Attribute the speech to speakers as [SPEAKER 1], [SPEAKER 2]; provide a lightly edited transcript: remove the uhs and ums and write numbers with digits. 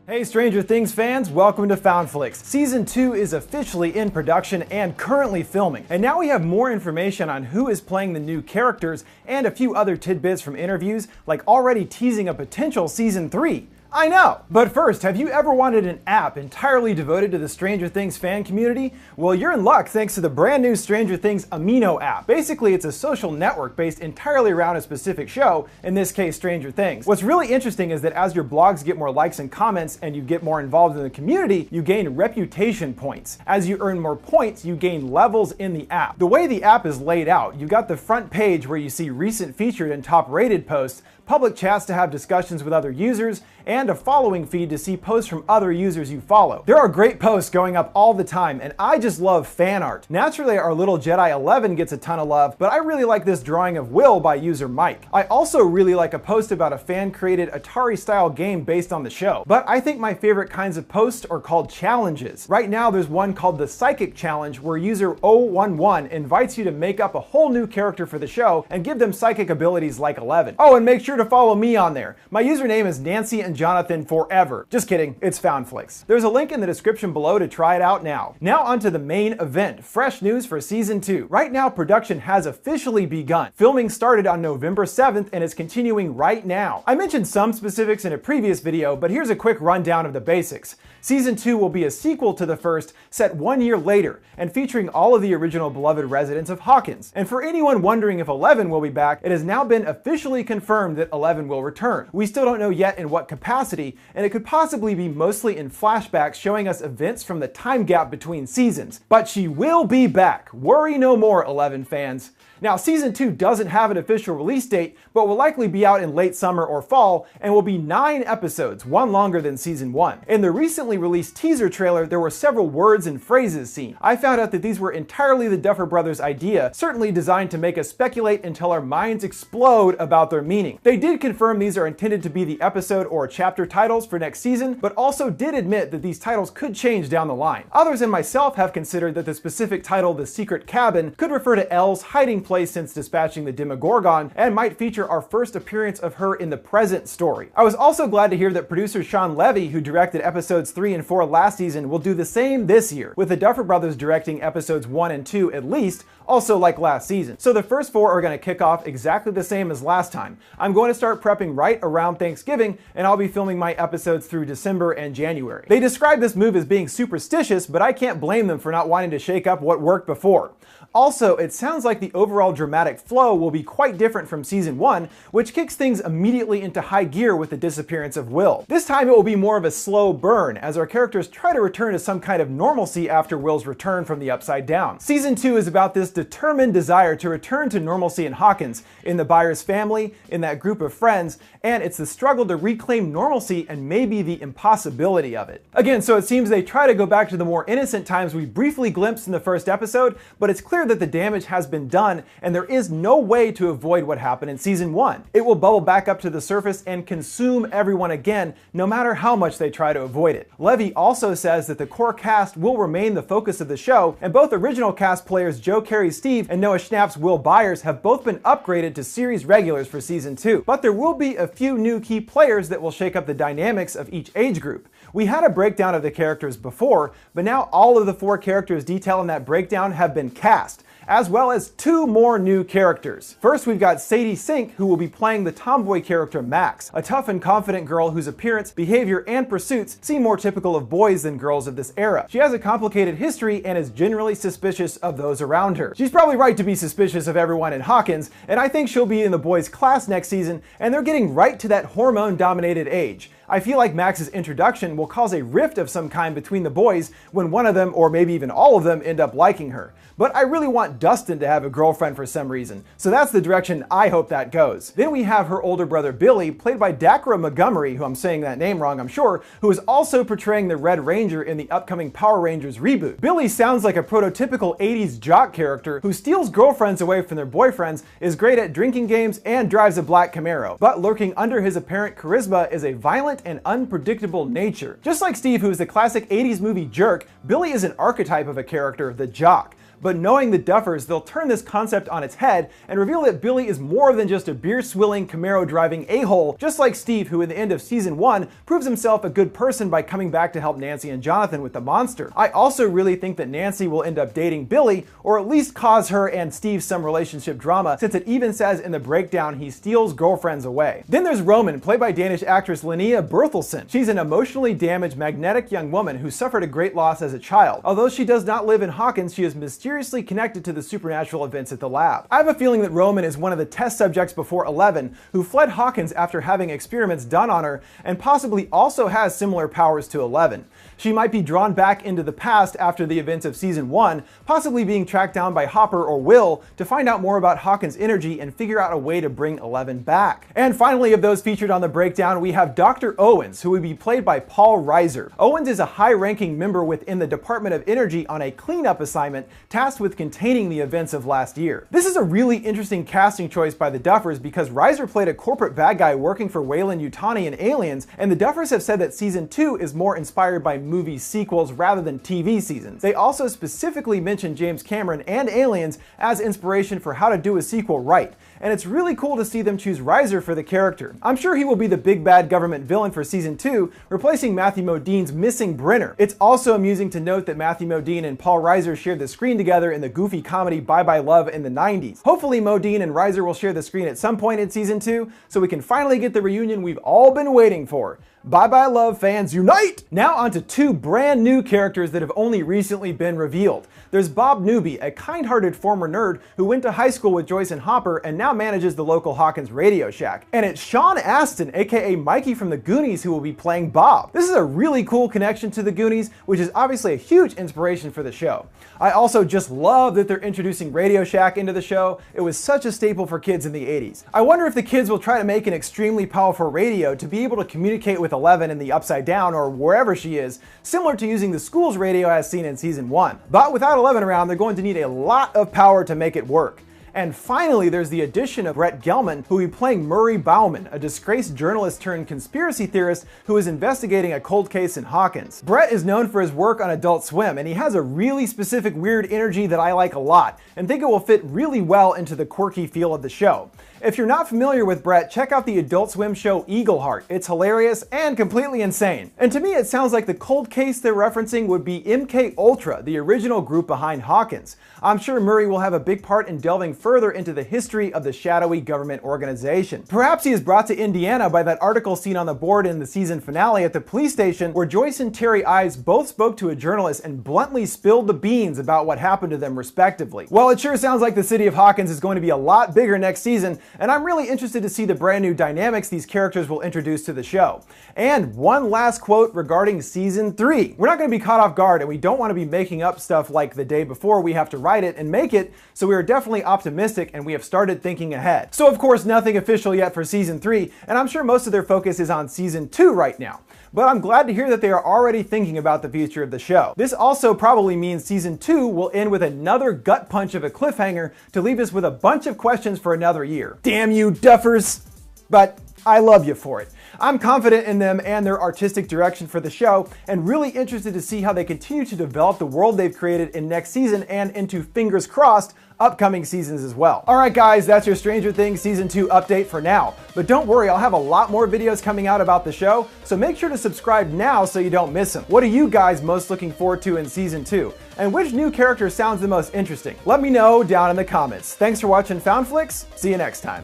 [SPEAKER 1] Hey Stranger Things fans, welcome to Foundflix. Season 2 is officially in production and currently filming. And now we have more information on who is playing the new characters and a few other tidbits from interviews, like already teasing a potential Season 3. I know! But first, have you ever wanted an app entirely devoted to the Stranger Things fan community? Well, you're in luck thanks to the brand new Stranger Things Amino app. Basically, it's a social network based entirely around a specific show, in this case, Stranger Things. What's really interesting is that as your blogs get more likes and comments and you get more involved in the community, you gain reputation points. As you earn more points, you gain levels in the app. The way the app is laid out, you've got the front page where you see recent featured and top rated posts, public chats to have discussions with other users, and a following feed to see posts from other users you follow. There are great posts going up all the time, and I just love fan art. Naturally, our little Jedi 11 gets a ton of love, but I really like this drawing of Will by user Mike. I also really like a post about a fan-created Atari-style game based on the show. But I think my favorite kinds of posts are called challenges. Right now, there's one called the Psychic Challenge, where user 011 invites you to make up a whole new character for the show and give them psychic abilities like 11. Oh, and make sure to follow me on there. My username is Nancy and Jonathan Forever. Just kidding, it's Foundflix. There's a link in the description below to try it out now. Now onto the main event, fresh news for Season 2. Right now, production has officially begun. Filming started on November 7th and is continuing right now. I mentioned some specifics in a previous video, but here's a quick rundown of the basics. Season 2 will be a sequel to the first, set 1 year later, and featuring all of the original beloved residents of Hawkins. And for anyone wondering if 11 will be back, it has now been officially confirmed that 11 will return. We still don't know yet in what capacity, and it could possibly be mostly in flashbacks showing us events from the time gap between seasons. But she will be back. Worry no more, 11 fans. Now, Season 2 doesn't have an official release date, but will likely be out in late summer or fall, and will be 9 episodes, one longer than Season 1. In the recently released teaser trailer, there were several words and phrases seen. I found out that these were entirely the Duffer Brothers' idea, certainly designed to make us speculate until our minds explode about their meaning. They did confirm these are intended to be the episode or chapter titles for next season, but also did admit that these titles could change down the line. Others and myself have considered that the specific title, The Secret Cabin, could refer to Elle's hiding place since dispatching the Demogorgon, and might feature our first appearance of her in the present story. I was also glad to hear that producer Sean Levy, who directed episodes 3 and 4 last season, will do the same this year, with the Duffer Brothers directing episodes 1 and 2 at least, also like last season. So the first 4 are going to kick off exactly the same as last time. I'm going to start prepping right around Thanksgiving, and I'll be filming my episodes through December and January. They describe this move as being superstitious, but I can't blame them for not wanting to shake up what worked before. Also, it sounds like the overall dramatic flow will be quite different from Season 1, which kicks things immediately into high gear with the disappearance of Will. This time it will be more of a slow burn, as our characters try to return to some kind of normalcy after Will's return from the Upside Down. Season 2 is about this determined desire to return to normalcy in Hawkins, in the Byers family, in that group of friends, and it's the struggle to reclaim normalcy and maybe the impossibility of it. Again, so it seems they try to go back to the more innocent times we briefly glimpsed in the first episode, but it's clear that the damage has been done, and there is no way to avoid what happened in Season 1. It will bubble back up to the surface and consume everyone again, no matter how much they try to avoid it. Levy also says that the core cast will remain the focus of the show, and both original cast players Joe Carey Steve and Noah Schnapp's Will Byers have both been upgraded to series regulars for Season 2. But there will be a few new key players that will shake up the dynamics of each age group. We had a breakdown of the characters before, but now all of the 4 characters detailed in that breakdown have been cast, as well as 2 more new characters. First, we've got Sadie Sink, who will be playing the tomboy character Max, a tough and confident girl whose appearance, behavior, and pursuits seem more typical of boys than girls of this era. She has a complicated history and is generally suspicious of those around her. She's probably right to be suspicious of everyone in Hawkins, and I think she'll be in the boys' class next season, and they're getting right to that hormone-dominated age. I feel like Max's introduction will cause a rift of some kind between the boys when one of them, or maybe even all of them, end up liking her. But I really want Dustin to have a girlfriend for some reason, so that's the direction I hope that goes. Then we have her older brother Billy, played by Dacra Montgomery, who I'm saying that name wrong I'm sure, who is also portraying the Red Ranger in the upcoming Power Rangers reboot. Billy sounds like a prototypical 80s jock character who steals girlfriends away from their boyfriends, is great at drinking games, and drives a black Camaro. But lurking under his apparent charisma is a violent and unpredictable nature. Just like Steve, who's the classic 80s movie jerk, Billy is an archetype of a character, the jock. But knowing the Duffers, they'll turn this concept on its head and reveal that Billy is more than just a beer-swilling, Camaro-driving a-hole, just like Steve, who in the end of season 1 proves himself a good person by coming back to help Nancy and Jonathan with the monster. I also really think that Nancy will end up dating Billy, or at least cause her and Steve some relationship drama, since it even says in the breakdown he steals girlfriends away. Then there's Roman, played by Danish actress Linnea Bertelsen. She's an emotionally damaged, magnetic young woman who suffered a great loss as a child. Although she does not live in Hawkins, she is mysteriously connected to the supernatural events at the lab. I have a feeling that Roman is one of the test subjects before 11 who fled Hawkins after having experiments done on her, and possibly also has similar powers to 11. She might be drawn back into the past after the events of season 1, possibly being tracked down by Hopper or Will to find out more about Hawkins' energy and figure out a way to bring 11 back. And finally, of those featured on the breakdown, we have Dr. Owens, who would be played by Paul Reiser. Owens is a high-ranking member within the Department of Energy on a cleanup assignment tasked with containing the events of last year. This is a really interesting casting choice by the Duffers because Reiser played a corporate bad guy working for Weyland-Yutani in Aliens, and the Duffers have said that season 2 is more inspired by movie sequels rather than TV seasons. They also specifically mentioned James Cameron and Aliens as inspiration for how to do a sequel right, and it's really cool to see them choose Reiser for the character. I'm sure he will be the big bad government villain for season 2, replacing Matthew Modine's missing Brenner. It's also amusing to note that Matthew Modine and Paul Reiser shared the screen together in the goofy comedy Bye Bye Love in the 90s. Hopefully Modine and Reiser will share the screen at some point in season 2, so we can finally get the reunion we've all been waiting for. Bye Bye Love fans unite! Now onto two brand new characters that have only recently been revealed. There's Bob Newby, a kind-hearted former nerd who went to high school with Joyce and Hopper and now manages the local Hawkins Radio Shack. And it's Sean Astin, aka Mikey from the Goonies, who will be playing Bob. This is a really cool connection to the Goonies, which is obviously a huge inspiration for the show. I also just love that they're introducing Radio Shack into the show. It was such a staple for kids in the 80s. I wonder if the kids will try to make an extremely powerful radio to be able to communicate with 11 in the Upside Down or wherever she is, similar to using the school's radio as seen in season 1. But without 11 around, they're going to need a lot of power to make it work. And finally, there's the addition of Brett Gelman, who will be playing Murray Bauman, a disgraced journalist turned conspiracy theorist who is investigating a cold case in Hawkins. Brett is known for his work on Adult Swim, and he has a really specific weird energy that I like a lot, and think it will fit really well into the quirky feel of the show. If you're not familiar with Brett, check out the Adult Swim show Eagleheart. It's hilarious and completely insane. And to me, it sounds like the cold case they're referencing would be MK Ultra, the original group behind Hawkins. I'm sure Murray will have a big part in delving further into the history of the shadowy government organization. Perhaps he is brought to Indiana by that article seen on the board in the season finale at the police station, where Joyce and Terry Ives both spoke to a journalist and bluntly spilled the beans about what happened to them respectively. Well, it sure sounds like the city of Hawkins is going to be a lot bigger next season, and I'm really interested to see the brand new dynamics these characters will introduce to the show. And one last quote regarding season 3. We're not going to be caught off guard, and we don't want to be making up stuff like the day before we have to write it and make it, so we are definitely optimistic and we have started thinking ahead. So of course, nothing official yet for season 3, and I'm sure most of their focus is on season 2 right now. But I'm glad to hear that they are already thinking about the future of the show. This also probably means season 2 will end with another gut punch of a cliffhanger to leave us with a bunch of questions for another year. Damn you, Duffers! But I love you for it. I'm confident in them and their artistic direction for the show, and really interested to see how they continue to develop the world they've created in next season and into, fingers crossed, upcoming seasons as well. Alright guys, that's your Stranger Things Season 2 update for now. But don't worry, I'll have a lot more videos coming out about the show, so make sure to subscribe now so you don't miss them. What are you guys most looking forward to in Season 2? And which new character sounds the most interesting? Let me know down in the comments. Thanks for watching Found Flicks. See you next time.